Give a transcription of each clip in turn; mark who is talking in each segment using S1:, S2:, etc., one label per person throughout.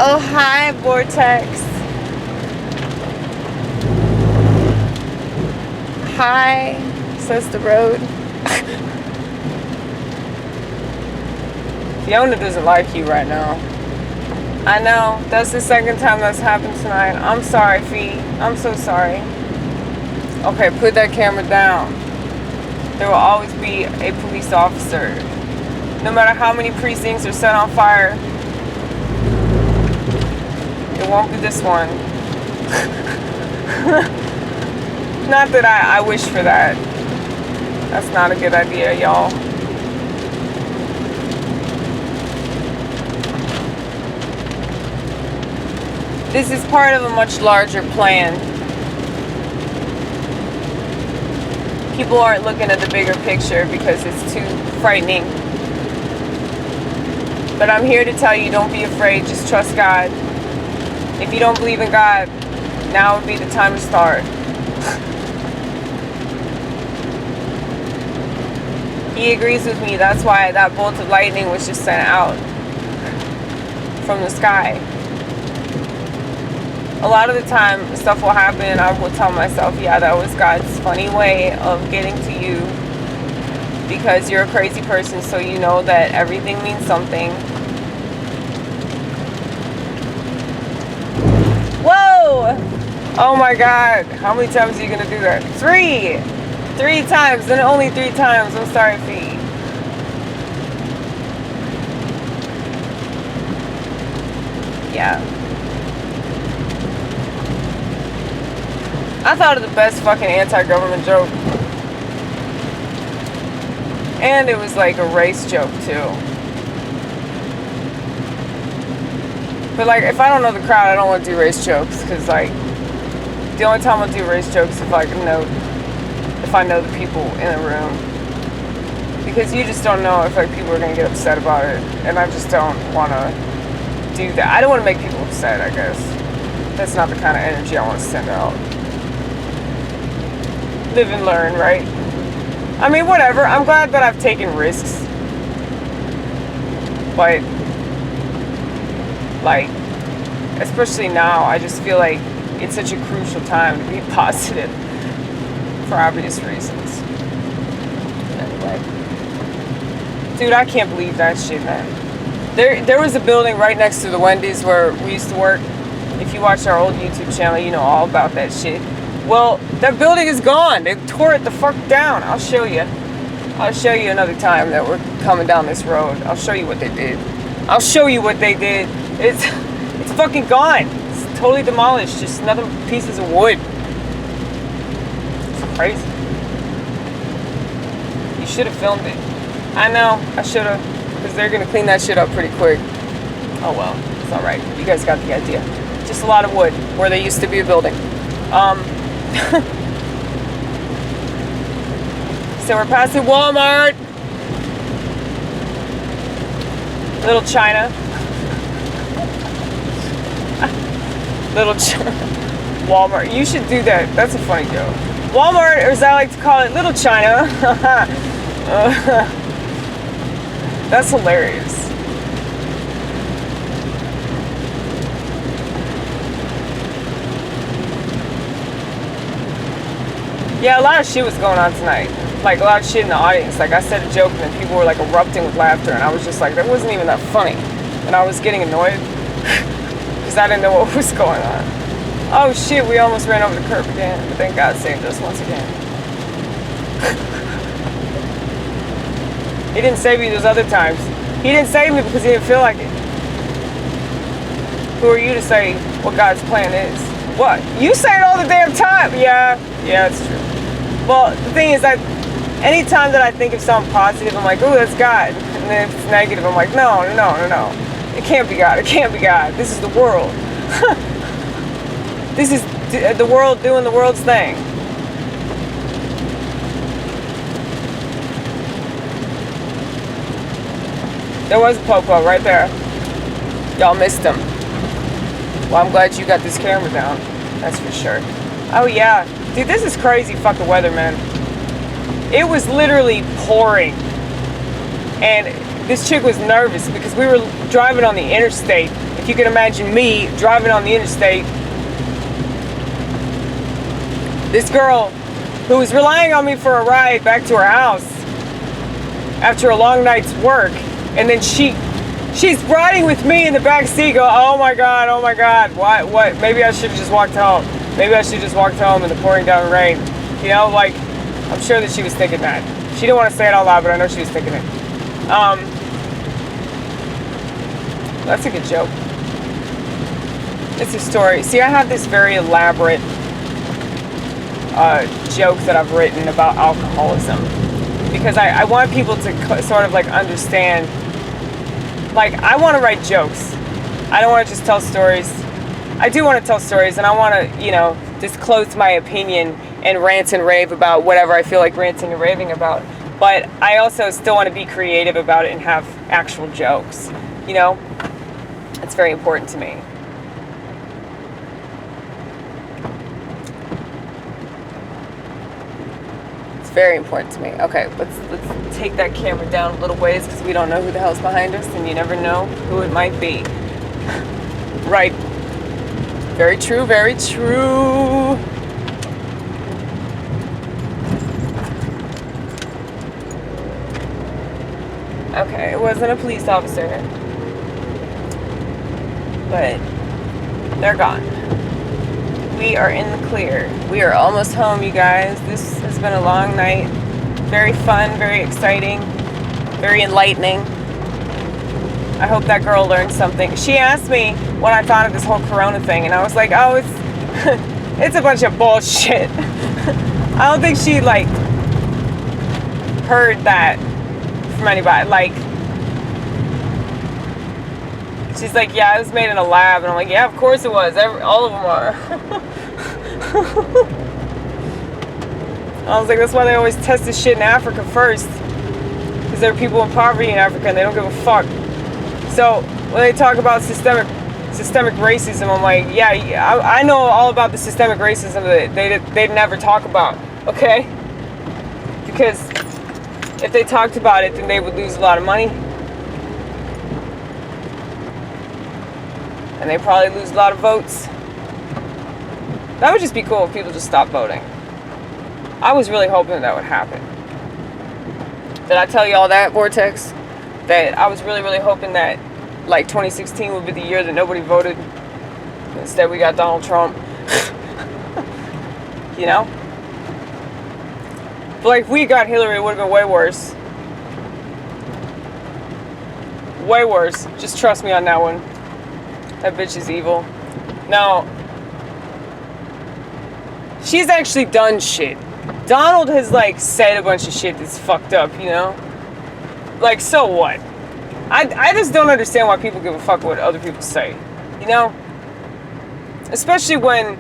S1: Oh, hi, Vortex. Hi, says the road. Fiona doesn't like you right now. I know, that's the second time that's happened tonight. I'm sorry, Fee. I'm so sorry. Okay, put that camera down. There will always be a police officer. No matter how many precincts are set on fire, it won't be this one. Not that I wish for that. That's not a good idea, y'all. This is part of a much larger plan. People aren't looking at the bigger picture because it's too frightening. But I'm here to tell you, don't be afraid, just trust God. If you don't believe in God, now would be the time to start. He agrees with me, that's why that bolt of lightning was just sent out from the sky. A lot of the time, stuff will happen and I will tell myself, yeah, that was God's funny way of getting to you. Because you're a crazy person, so you know that everything means something. Whoa! Oh my God. How many times are you going to do that? 3! 3 times, and only 3 times. I'm sorry, Fee. Yeah. I thought of the best fucking anti-government joke. And it was like a race joke too. But like, if I don't know the crowd, I don't want to do race jokes. Because like, the only time I'll do race jokes is if I know the people in the room. Because you just don't know if like people are going to get upset about it. And I just don't want to do that. I don't want to make people upset, I guess. That's not the kind of energy I want to send out. Live and learn, right? I mean, whatever. I'm glad that I've taken risks. But, like, especially now, I just feel like it's such a crucial time to be positive for obvious reasons. Anyway. Dude, I can't believe that shit, man. There was a building right next to the Wendy's where we used to work. If you watch our old YouTube channel, you know all about that shit. Well, that building is gone. They tore it the fuck down. I'll show you. I'll show you another time that we're coming down this road. I'll show you what they did. I'll show you what they did. It's fucking gone. It's totally demolished. Just nothing pieces of wood. It's crazy. You should have filmed it. I know. I should have. Because they're going to clean that shit up pretty quick. Oh well. It's alright. You guys got the idea. Just a lot of wood where there used to be a building. So we're passing Walmart. Little China. Little China. Walmart. You should do that. That's a funny joke. Walmart, or as I like to call it, Little China. That's hilarious. Yeah, a lot of shit was going on tonight. Like, a lot of shit in the audience. Like, I said a joke and then people were, like, erupting with laughter. And I was just like, that wasn't even that funny. And I was getting annoyed. Because I didn't know what was going on. Oh, shit, we almost ran over the curb again. But then God saved us once again. He didn't save me those other times. He didn't save me because he didn't feel like it. Who are you to say what God's plan is? What? You say it all the damn time. Yeah, it's true. Well, the thing is that anytime that I think of something positive, I'm like, ooh, that's God. And then if it's negative, I'm like, no. It can't be God. It can't be God. This is the world. This is the world doing the world's thing. There was a Popo right there. Y'all missed him. Well, I'm glad you got this camera down. That's for sure. Oh, yeah. Dude, this is crazy fucking weather, man. It was literally pouring. And this chick was nervous because we were driving on the interstate. If you can imagine me driving on the interstate, this girl who was relying on me for a ride back to her house after a long night's work, and then she's riding with me in the back seat, go, oh my god, what, maybe I should have just walked home. Maybe I should have just walked home in the pouring down rain. You know, like, I'm sure that she was thinking that. She didn't want to say it out loud, but I know she was thinking it. That's a good joke. It's a story. See, I have this very elaborate joke that I've written about alcoholism, because I want people to sort of like understand. Like, I want to write jokes. I don't want to just tell stories. I do want to tell stories, and I want to, you know, disclose my opinion and rant and rave about whatever I feel like ranting and raving about. But I also still want to be creative about it and have actual jokes. You know, it's very important to me. Very important to me. Okay, let's take that camera down a little ways, because we don't know who the hell's behind us, and you never know who it might be. Right. Very true, very true. Okay, it wasn't a police officer, but they're gone. We are in the clear. We are almost home, you guys. This has been a long night. Very fun, very exciting, very enlightening. I hope that girl learned something. She asked me what I thought of this whole Corona thing, and I was like, oh, it's a bunch of bullshit. I don't think she, like, heard that from anybody. Like, she's like, yeah, it was made in a lab. And I'm like, yeah, of course it was. All of them are. I was like, that's why they always test this shit in Africa first. Because there are people in poverty in Africa and they don't give a fuck. So when they talk about systemic racism, I'm like, yeah, I know all about the systemic racism that they never talk about. Okay? Because if they talked about it, then they would lose a lot of money. And they probably lose a lot of votes. That would just be cool if people just stopped voting. I was really hoping that would happen. Did I tell you all that, Vortex? That I was really, really hoping that, like, 2016 would be the year that nobody voted. Instead, we got Donald Trump. You know? But, like, if we got Hillary, it would have been way worse. Way worse. Just trust me on that one. That bitch is evil. Now, she's actually done shit. Donald has, like, said a bunch of shit that's fucked up, you know? Like, so what? I just don't understand why people give a fuck what other people say, you know? Especially when,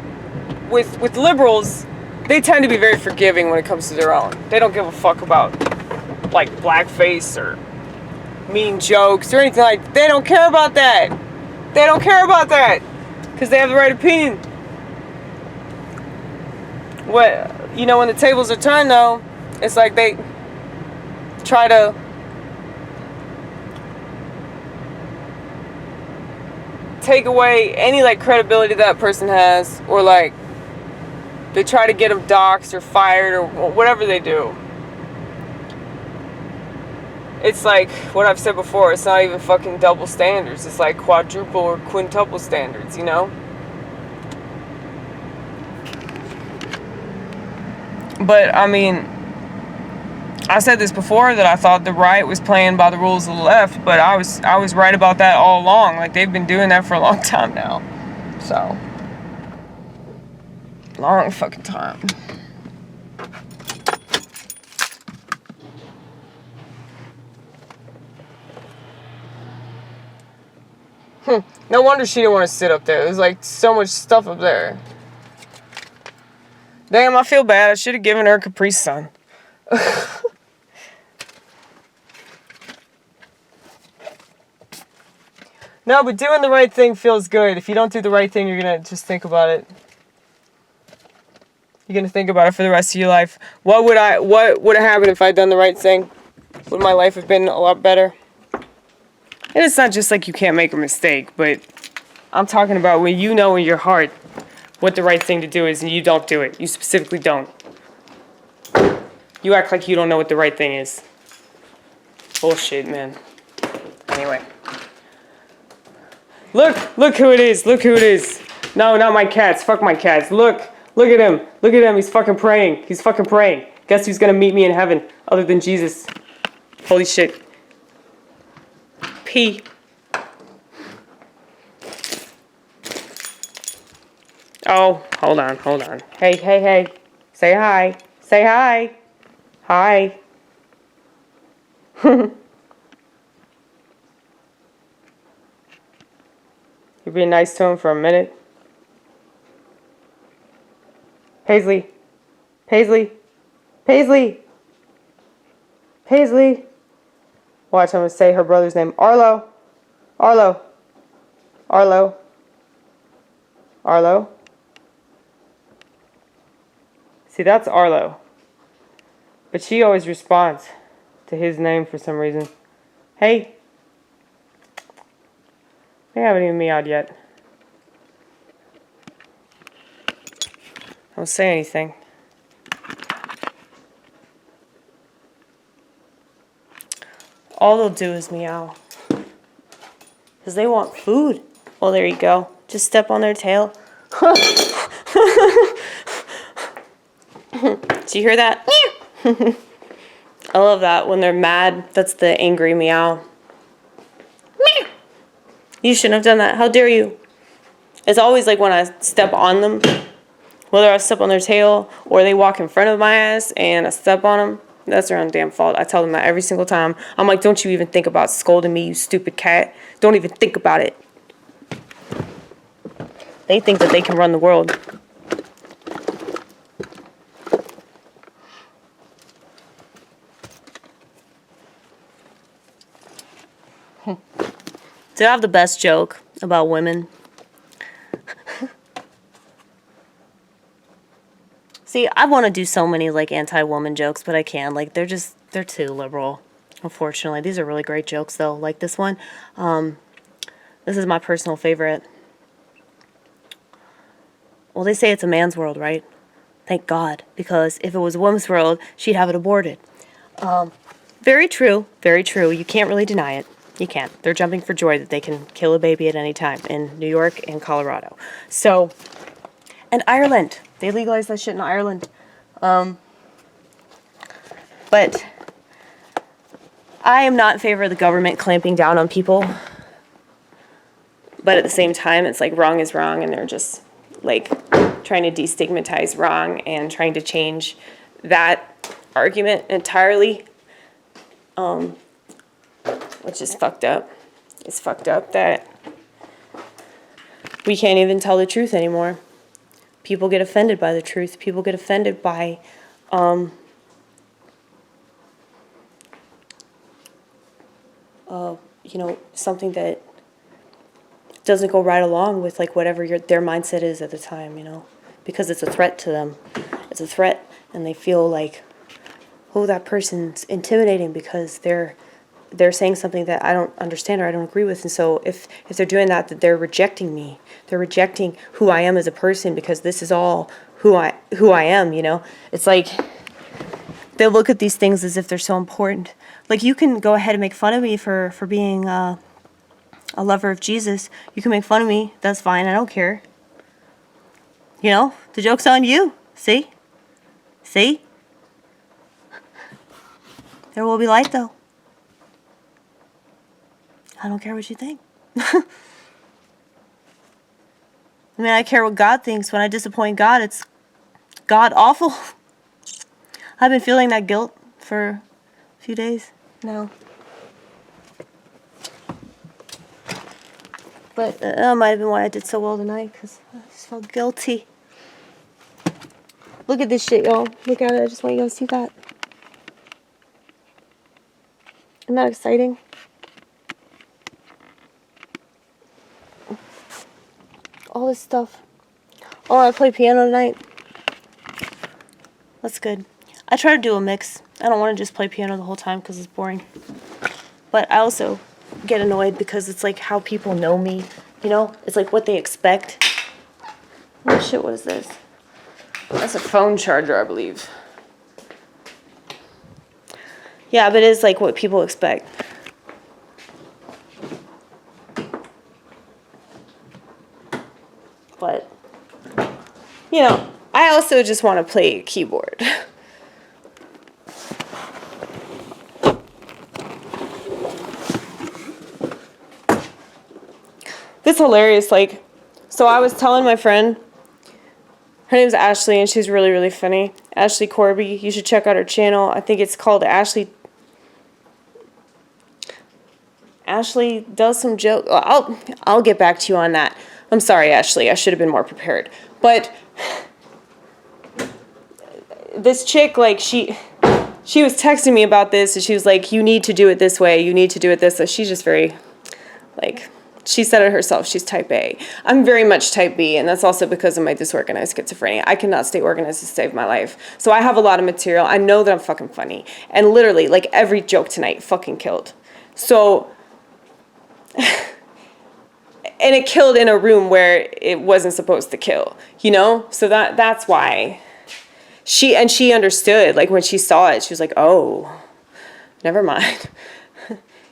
S1: with liberals, they tend to be very forgiving when it comes to their own. They don't give a fuck about, like, blackface or mean jokes or anything like that. They don't care about that. They don't care about that because they have the right opinion. What, you know, when the tables are turned, though, it's like they try to take away any, like, credibility that person has, or, like, they try to get them doxxed or fired or whatever they do. It's like what I've said before, it's not even fucking double standards. It's like quadruple or quintuple standards, you know? But, I mean, I said this before, that I thought the right was playing by the rules of the left, but I was right about that all along. Like, they've been doing that for a long time now. So, long fucking time. No wonder she didn't want to sit up there. There's, like, so much stuff up there. Damn, I feel bad. I should have given her a Capri Sun. No, but doing the right thing feels good. If you don't do the right thing, you're going to just think about it. You're going to think about it for the rest of your life. What would have happened if I'd done the right thing? Would my life have been a lot better? And it's not just like you can't make a mistake, but I'm talking about when you know in your heart what the right thing to do is and you don't do it. You specifically don't. You act like you don't know what the right thing is. Bullshit, man. Anyway. Look who it is. Look who it is. No, not my cats. Fuck my cats. Look at him. Look at him. He's fucking praying. He's fucking praying. Guess who's gonna meet me in heaven other than Jesus? Holy shit. P. Oh, hold on. Hey. Say hi. Say hi. Hi. You're being nice to him for a minute. Paisley. Watch, I'm going to say her brother's name. Arlo. See, that's Arlo. But she always responds to his name for some reason. Hey. They haven't even meowed yet. Don't say anything. All they'll do is meow. Because they want food. Well, there you go. Just step on their tail. Did you hear that? I love that. When they're mad, that's the angry meow. You shouldn't have done that. How dare you? It's always like when I step on them, whether I step on their tail or they walk in front of my ass and I step on them, that's their own damn fault. I tell them that every single time. I'm like, don't you even think about scolding me, you stupid cat. Don't even think about it. They think that they can run the world. Did I have the best joke about women? See, I want to do so many like anti-woman jokes, but I can't. Like they're too liberal. Unfortunately, these are really great jokes though. Like this one, this is my personal favorite. Well, they say it's a man's world, right? Thank God, because if it was a woman's world, she'd have it aborted. Very true, very true. You can't really deny it. You can't. They're jumping for joy that they can kill a baby at any time in New York and Colorado. So, and Ireland. They legalized that shit in Ireland. But I am not in favor of the government clamping down on people. But at the same time, it's like wrong is wrong, and they're just like trying to destigmatize wrong and trying to change that argument entirely. Which is fucked up. It's fucked up that we can't even tell the truth anymore. People get offended by the truth. People get offended by something that doesn't go right along with like whatever their mindset is at the time, because it's a threat to them. It's a threat, and they feel like, oh, that person's intimidating because they're saying something that I don't understand or I don't agree with. And so if they're doing that they're rejecting me. They're rejecting who I am as a person because this is all who I am, It's like they look at these things as if they're so important. Like you can go ahead and make fun of me for being a lover of Jesus. You can make fun of me. That's fine. I don't care. The joke's on you. See? There will be light though. I don't care what you think. I mean, I care what God thinks. When I disappoint God, it's God awful. I've been feeling that guilt for a few days now. But that might have been why I did so well tonight, because I just felt guilty. Look at this shit, y'all. Look at it. I just want you guys to see that. Isn't that exciting? All this stuff. Oh, I play piano tonight. That's good. I try to do a mix. I don't want to just play piano the whole time because it's boring. But I also
S2: get annoyed because it's like how people know me, you know? It's like what they expect. Oh shit, what is this?
S1: That's a phone charger, I believe.
S2: Yeah, but it's like what people expect. But, you know, I also just want to play a keyboard. This is hilarious. Like, so I was telling my friend, her name's Ashley, and she's really, really funny. Ashley Corby. You should check out her channel. I think it's called Ashley does some joke. I'll get back to you on that. I'm sorry, Ashley. I should have been more prepared. But this chick, like, she was texting me about this, and she was like, you need to do it this way. You need to do it this way. She's just very, like, she said it herself. She's type A. I'm very much type B, and that's also because of my disorganized schizophrenia. I cannot stay organized to save my life. So I have a lot of material. I know that I'm fucking funny. And literally, like, every joke tonight fucking killed. So, and it killed in a room where it wasn't supposed to kill, you know? So that's why. She understood, like, when she saw it, she was like, oh, never mind.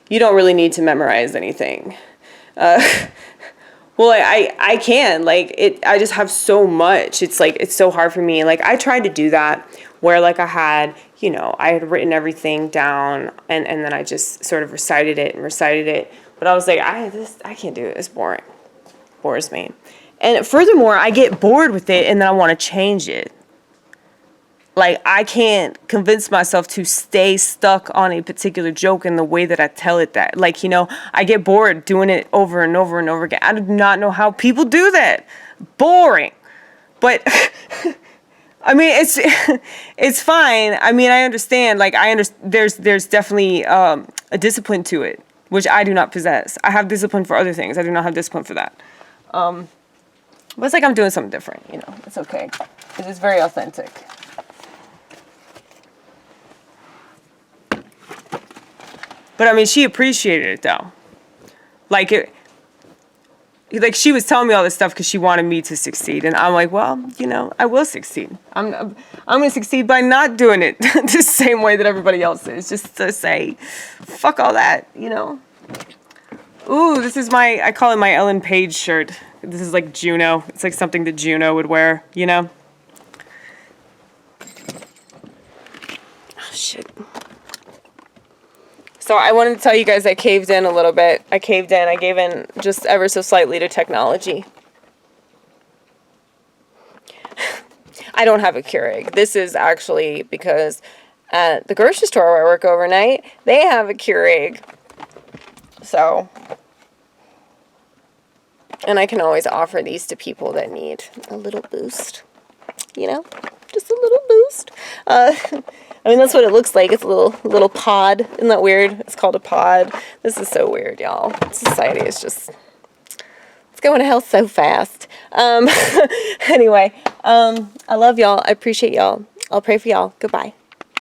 S2: You don't really need to memorize anything. Well, I can, like, I just have so much. It's like, it's so hard for me. Like, I tried to do that where, like, I had written everything down and then I just sort of recited it. But I was like, I can't do it. It's boring. Bores me. And furthermore, I get bored with it and then I want to change it. Like, I can't convince myself to stay stuck on a particular joke in the way that I tell it that. Like, you know, I get bored doing it over and over and over again. I do not know how people do that. Boring. But, I mean, it's fine. I mean, I understand. Like, there's definitely a discipline to it, which I do not possess. I have discipline for other things. I do not have discipline for that. But it's like I'm doing something different, you know. It's okay. It is very authentic. But I mean, she appreciated it though. Like she was telling me all this stuff because she wanted me to succeed, and I'm like, well, you know, I will succeed. I'm gonna succeed by not doing it the same way that everybody else is. Just to say, fuck all that, you know. Ooh, this is I call it my Ellen Page shirt. This is like Juno. It's like something that Juno would wear, you know. Oh shit. So I wanted to tell you guys I caved in a little bit. I gave in just ever so slightly to technology. I don't have a Keurig. This is actually because at the grocery store where I work overnight, they have a Keurig. So, and I can always offer these to people that need a little boost. You know? Just a little boost. I mean, that's what it looks like. It's a little pod. Isn't that weird? It's called a pod. This is so weird, y'all. Society is just, it's going to hell so fast. Anyway, I love y'all. I appreciate y'all. I'll pray for y'all. Goodbye.